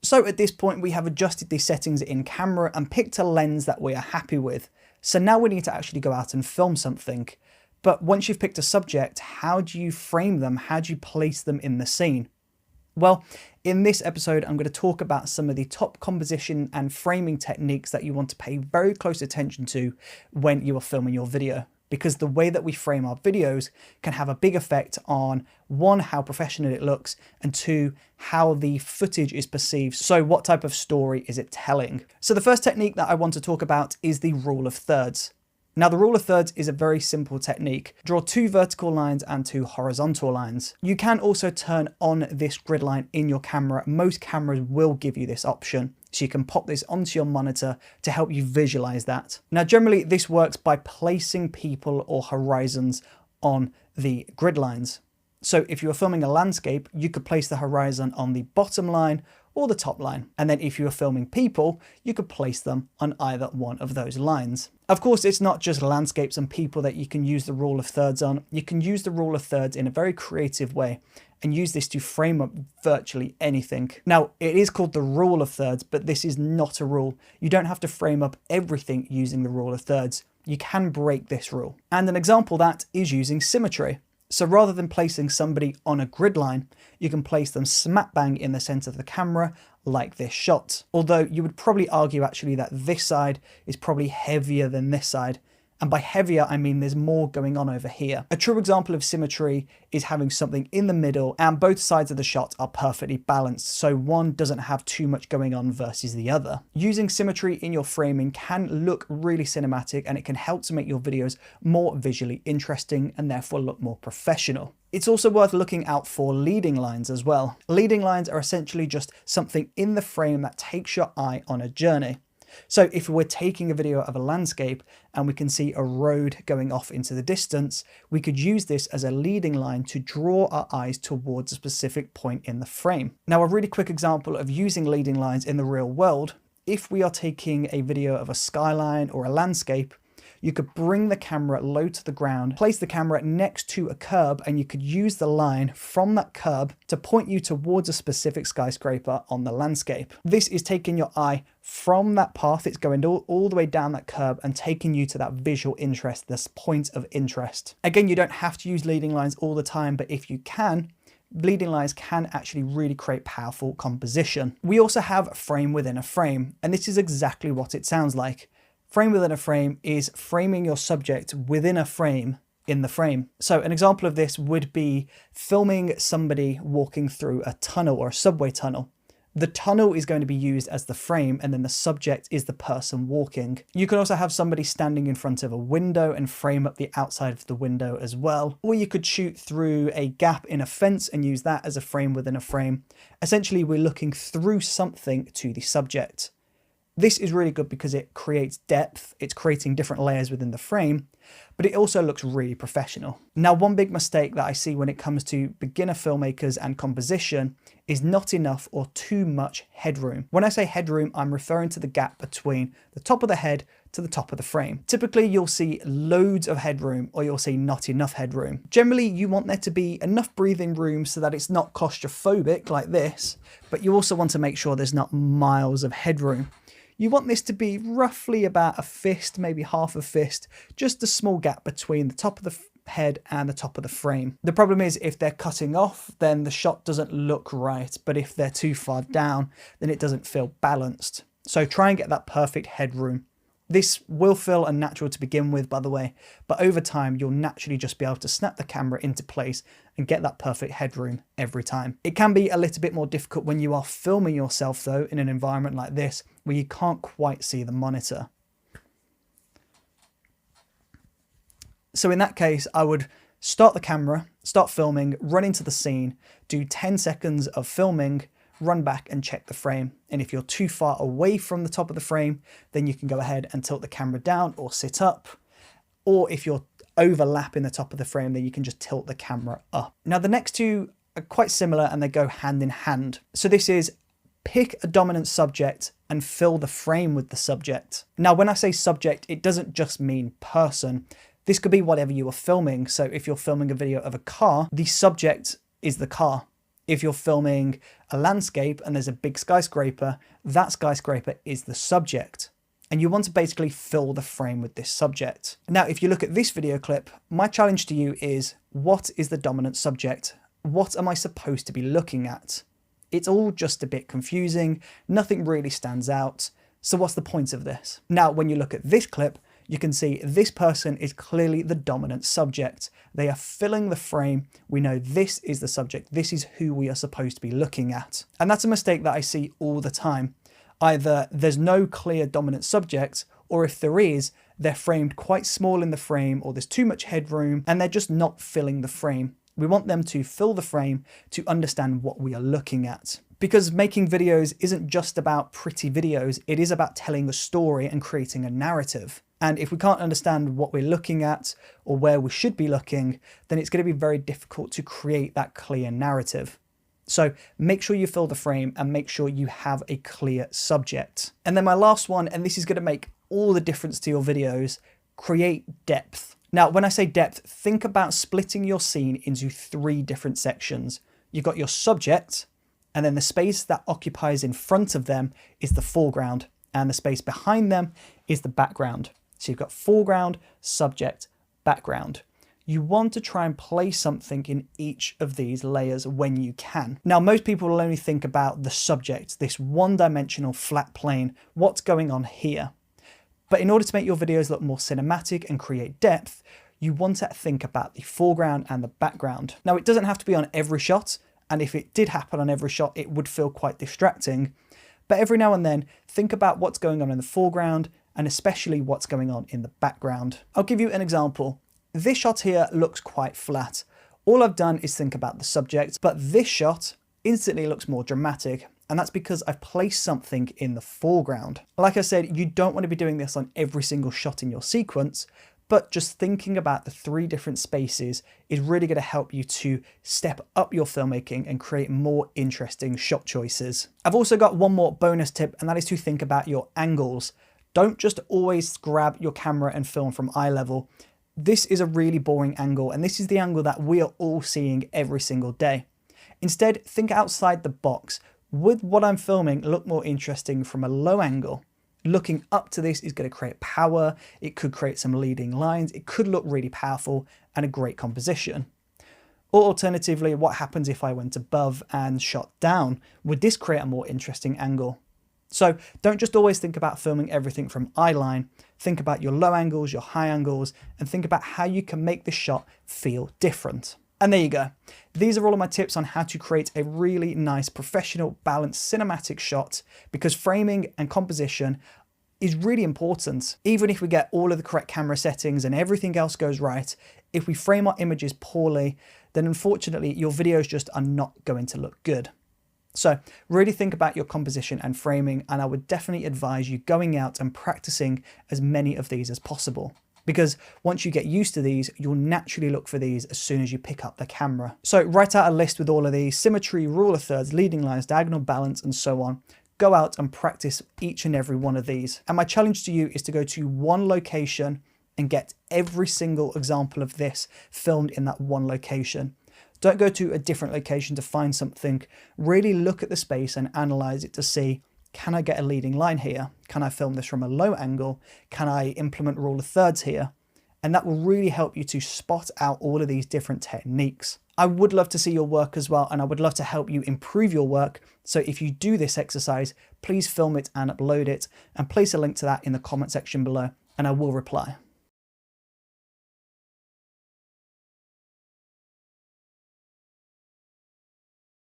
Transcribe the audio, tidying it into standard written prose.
So at this point, we have adjusted these settings in camera and picked a lens that we are happy with. So now we need to actually go out and film something. But once you've picked a subject, how do you frame them? How do you place them in the scene? Well, in this episode, I'm going to talk about some of the top composition and framing techniques that you want to pay very close attention to when you are filming your video. Because the way that we frame our videos can have a big effect on, one, how professional it looks, and two, how the footage is perceived. So what type of story is it telling? So the first technique that I want to talk about is the rule of thirds. Now, the rule of thirds is a very simple technique. Draw 2 vertical lines and 2 horizontal lines. You can also turn on this grid line in your camera. Most cameras will give you this option. So you can pop this onto your monitor to help you visualize that. Now, generally this works by placing people or horizons on the grid lines. So if you were filming a landscape, you could place the horizon on the bottom line or the top line. And then if you were filming people, you could place them on either one of those lines. Of course, it's not just landscapes and people that you can use the rule of thirds on. You can use the rule of thirds in a very creative way and use this to frame up virtually anything. Now, it is called the rule of thirds, but this is not a rule. You don't have to frame up everything using the rule of thirds. You can break this rule. And an example of that is using symmetry. So rather than placing somebody on a grid line, you can place them smack bang in the center of the camera like this shot. Although you would probably argue actually that this side is probably heavier than this side. And by heavier, I mean there's more going on over here. A true example of symmetry is having something in the middle and both sides of the shot are perfectly balanced, so one doesn't have too much going on versus the other. Using symmetry in your framing can look really cinematic and it can help to make your videos more visually interesting and therefore look more professional. It's also worth looking out for leading lines as well. Leading lines are essentially just something in the frame that takes your eye on a journey. So if we're taking a video of a landscape and we can see a road going off into the distance, we could use this as a leading line to draw our eyes towards a specific point in the frame. Now, a really quick example of using leading lines in the real world, if we are taking a video of a skyline or a landscape, you could bring the camera low to the ground, place the camera next to a curb, and you could use the line from that curb to point you towards a specific skyscraper on the landscape. This is taking your eye from that path, it's going all the way down that curb and taking you to that visual interest, this point of interest. Again, you don't have to use leading lines all the time, but if you can, leading lines can actually really create powerful composition. We also have frame within a frame, and this is exactly what it sounds like. Frame within a frame is framing your subject within a frame in the frame. So an example of this would be filming somebody walking through a tunnel or a subway tunnel. The tunnel is going to be used as the frame and then the subject is the person walking. You could also have somebody standing in front of a window and frame up the outside of the window as well. Or you could shoot through a gap in a fence and use that as a frame within a frame. Essentially, we're looking through something to the subject. This is really good because it creates depth, it's creating different layers within the frame, but it also looks really professional. Now, one big mistake that I see when it comes to beginner filmmakers and composition is not enough or too much headroom. When I say headroom, I'm referring to the gap between the top of the head to the top of the frame. Typically, you'll see loads of headroom or you'll see not enough headroom. Generally, you want there to be enough breathing room so that it's not claustrophobic like this, but you also want to make sure there's not miles of headroom. You want this to be roughly about a fist, maybe half a fist, just a small gap between the top of the head and the top of the frame. The problem is if they're cutting off, then the shot doesn't look right, but if they're too far down, then it doesn't feel balanced. So try and get that perfect headroom. This will feel unnatural to begin with, by the way, but over time, you'll naturally just be able to snap the camera into place and get that perfect headroom every time. It can be a little bit more difficult when you are filming yourself, though, in an environment like this, where you can't quite see the monitor. So in that case, I would start the camera, start filming, run into the scene, do 10 seconds of filming, run back and check the frame. And if you're too far away from the top of the frame, then you can go ahead and tilt the camera down or sit up. Or if you're overlapping the top of the frame, then you can just tilt the camera up. Now, the next two are quite similar and they go hand in hand. So this is pick a dominant subject and fill the frame with the subject. Now, when I say subject, it doesn't just mean person. This could be whatever you are filming. So if you're filming a video of a car, the subject is the car. If you're filming a landscape and there's a big skyscraper, that skyscraper is the subject. And you want to basically fill the frame with this subject. Now, if you look at this video clip, my challenge to you is, what is the dominant subject? What am I supposed to be looking at? It's all just a bit confusing. Nothing really stands out. So what's the point of this? Now, when you look at this clip, you can see this person is clearly the dominant subject. They are filling the frame. We know this is the subject. This is who we are supposed to be looking at. And that's a mistake that I see all the time. Either there's no clear dominant subject, or if there is, they're framed quite small in the frame, or there's too much headroom and they're just not filling the frame. We want them to fill the frame to understand what we are looking at. Because making videos isn't just about pretty videos, it is about telling a story and creating a narrative. And if we can't understand what we're looking at or where we should be looking, then it's going to be very difficult to create that clear narrative. So make sure you fill the frame and make sure you have a clear subject. And then my last one, and this is going to make all the difference to your videos, create depth. Now, when I say depth, think about splitting your scene into 3 different sections. You've got your subject, and then the space that occupies in front of them is the foreground, and the space behind them is the background. So you've got foreground, subject, background. You want to try and place something in each of these layers when you can. Now, most people will only think about the subject, this one-dimensional flat plane, what's going on here. But in order to make your videos look more cinematic and create depth, you want to think about the foreground and the background. Now, it doesn't have to be on every shot, and if it did happen on every shot, it would feel quite distracting. But every now and then, think about what's going on in the foreground, and especially what's going on in the background. I'll give you an example. This shot here looks quite flat. All I've done is think about the subject, but this shot instantly looks more dramatic, and that's because I've placed something in the foreground. Like I said, you don't want to be doing this on every single shot in your sequence, but just thinking about the 3 different spaces is really going to help you to step up your filmmaking and create more interesting shot choices. I've also got one more bonus tip, and that is to think about your angles. Don't just always grab your camera and film from eye level. This is a really boring angle, and this is the angle that we are all seeing every single day. Instead, think outside the box. Would what I'm filming look more interesting from a low angle? Looking up to this is going to create power. It could create some leading lines. It could look really powerful and a great composition. Or alternatively, what happens if I went above and shot down? Would this create a more interesting angle? So don't just always think about filming everything from eye line. Think about your low angles, your high angles, and think about how you can make the shot feel different. And there you go. These are all of my tips on how to create a really nice, professional, balanced cinematic shot, because framing and composition is really important. Even if we get all of the correct camera settings and everything else goes right, if we frame our images poorly, then unfortunately your videos just are not going to look good. So really think about your composition and framing, and I would definitely advise you going out and practicing as many of these as possible. Because once you get used to these, you'll naturally look for these as soon as you pick up the camera. So write out a list with all of these: symmetry, rule of thirds, leading lines, diagonal balance, and so on. Go out and practice each and every one of these. And my challenge to you is to go to one location and get every single example of this filmed in that one location. Don't go to a different location to find something. Really look at the space and analyze it to see, can I get a leading line here? Can I film this from a low angle? Can I implement rule of thirds here? And that will really help you to spot out all of these different techniques. I would love to see your work as well, and I would love to help you improve your work. So if you do this exercise, please film it and upload it, and place a link to that in the comment section below, and I will reply.